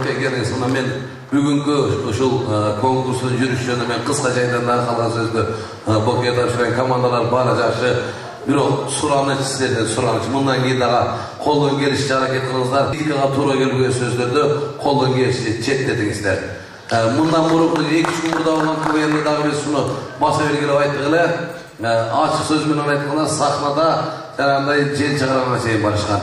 ekeniz. Men bugünkü uşul konkursun yürüyüşünü men kısa jaydan daha kalan sözlü Bokuya tapşıran komandalar bana jakşı bирок сураныч сиздерден сураныч мындан кийин дагы колдон келишче аракет кылыңыздар. Икага туура келбеген сөздөрдү колдон келишче четтетиңиздер. Мындан мурунку 2-3 күн мурда болгон КВНде дагы биз уну баса бергиле айттык эле. Ачык сөз менен айтканда сахнада жанагындай жел чыгарганга чейин барышкан.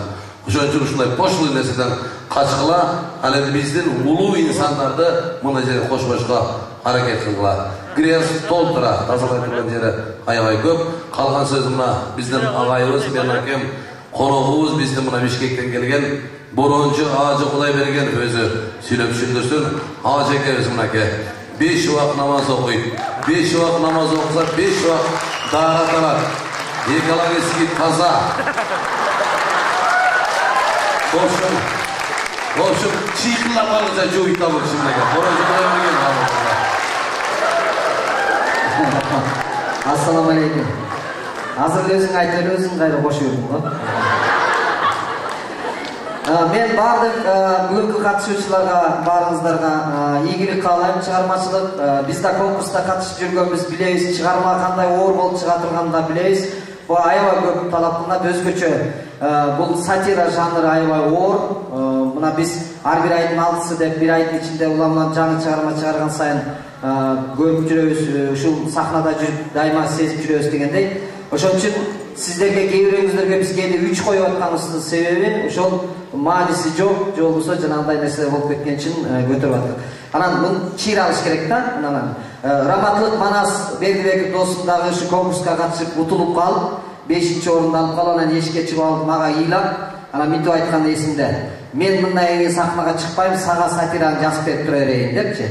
Ошон үчүн ушундай пошлый нерседен качкыла, ал эми биздин улуу инсандарды мына жерге кошпошко hareket kıldılar. Gres толтура, тазалай турган жери аябай көп. Калган сөз мына биздин агайыбыз, мен акем, коногубуз биздин мына Бишкектен келген Борончу Ажы Кудайберген өзү сүйлөп түшүндүрсүн. Ажы экебиз мынакей 5 убак намаз окуйт. 5 убак намаз окуса 5 убак даарат алат. Экологический таза. В общем, чыйкылап алгыча жууйт табык чындака. Борончу Кудайберген Assalamu alaikum. Azır özün aytır, özün gayrı koşu yurdum. Men bardык бүгүнкү катышуучуларга, баарыңыздарга ийгилик каалайм. Чыгармачылык бизде конкурста катышып жүргөнбүз билебиз, чыгарма кандай оор болуп чыга турганын да билебиз. Бул аябай көп талап кылат, өзгөчө. Бул сатира жанры аябай оор. Мына биз ар бир айдын 6-сы деп бир айдын ичинде уламдан жаңы чыгарма чыгарган сайын көрүп жүрөбүз, ушул сахнада жүрүп дайыма сезип жүрөбүз дегендей. Ошон үчүн сиздерге кээ бирөөңүздөргө биз кээде 3 коюп атканыбыздын себеби ошол мааниси жок, же болбосо жанагындай нерселер болуп кеткен үчүн көтөрүп аттык. Анан муну чыйра алыш керек да. Анан Раматлык Манас Бердибеков досум дагы ушу конкурска катышып утулуп калып, 5-орунду алып калып, анан эшикке чыгып алып мага ыйлап, анан мынтип айткан эсимде. Мен мындай сахнага чыкпайм, сага сатираны жазып берип тура берейин депчи.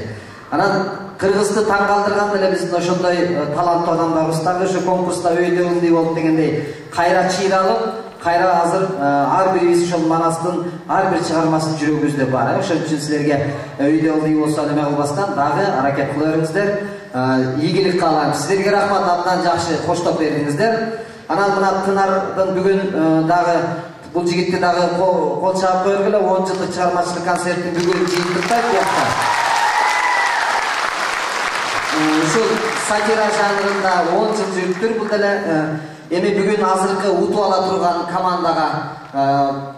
Анан Кыргызды таң калтырган деле биздин ошондой таланттуу адамдарыбыз дагы ошо конкурста өйдөгүндөй болуп дегендей кайра чыйралып, кайра азыр ар бирибиз ошол Манастын ар бир чыгармасын жүрөгүбүздө бар. Ошон үчүн силерге өйдөгүндөй болсо неме кылбастан дагы аракет кыла бериңиздер. Ийгилик каалайм. Силерге рахмат, абдан жакшы коштоп бердиңиздер. Анан мына Тынардын бүгүн дагы бул жигитти дагы кол чаап койгула 10 жылдык чыгармачылык концертин бүгүн жыйынтыктайт бияка. Ушул сатира жанрында 10 жыл жүрүптүр. Бул деле эми бүгүн азыркы утуп ала турган командага,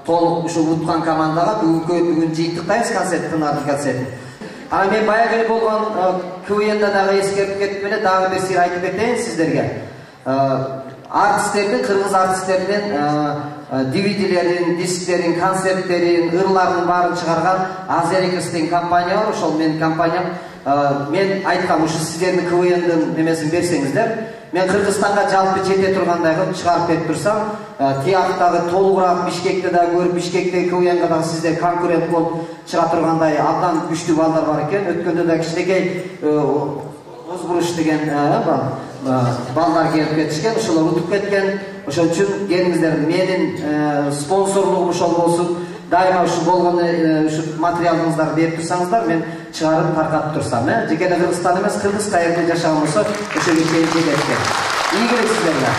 толук ушул уткан командага бүгүн жыйынтыктайбыз концерттин концертин. Анан мен баягы болгон КВНда дагы эскертип кетип эле дагы бир сыр айтып кетейин сиздерге. Артисттердин, кыргыз артисттердин DVD-лерин, дисктерин, концерттерин, ырларын баарын чыгарган Азерикс деген компания бар. Ошол менин компаниям. Мен айткам, ушу сиздердин КВНдин немесин берсеңиздер, мен Кыргызстанга жалпы жете тургандай кылып чыгарып берип турсам, тияктагы толугураак Бишкекте да көрүп, Бишкектеги КВНга да сиздер конкурент болуп чыга тургандай абдан күчтүү балдар бар экен. Өткөндө да кичинекей Озбуруш деген балдар келип кетишкен, ошолор утуп кеткен. Ошон үчүн келиңиздер, менин спонсорлугум ошол болсун. Дайыма ушу болгон ушу материалыңыздарды берип турсаңыздар, мен чыгарып таркатып турсам, жеке Кыргызстан эмес, Кыргыз каерде жашаган болсо ошо жерге жетет. Ийгилик силерге.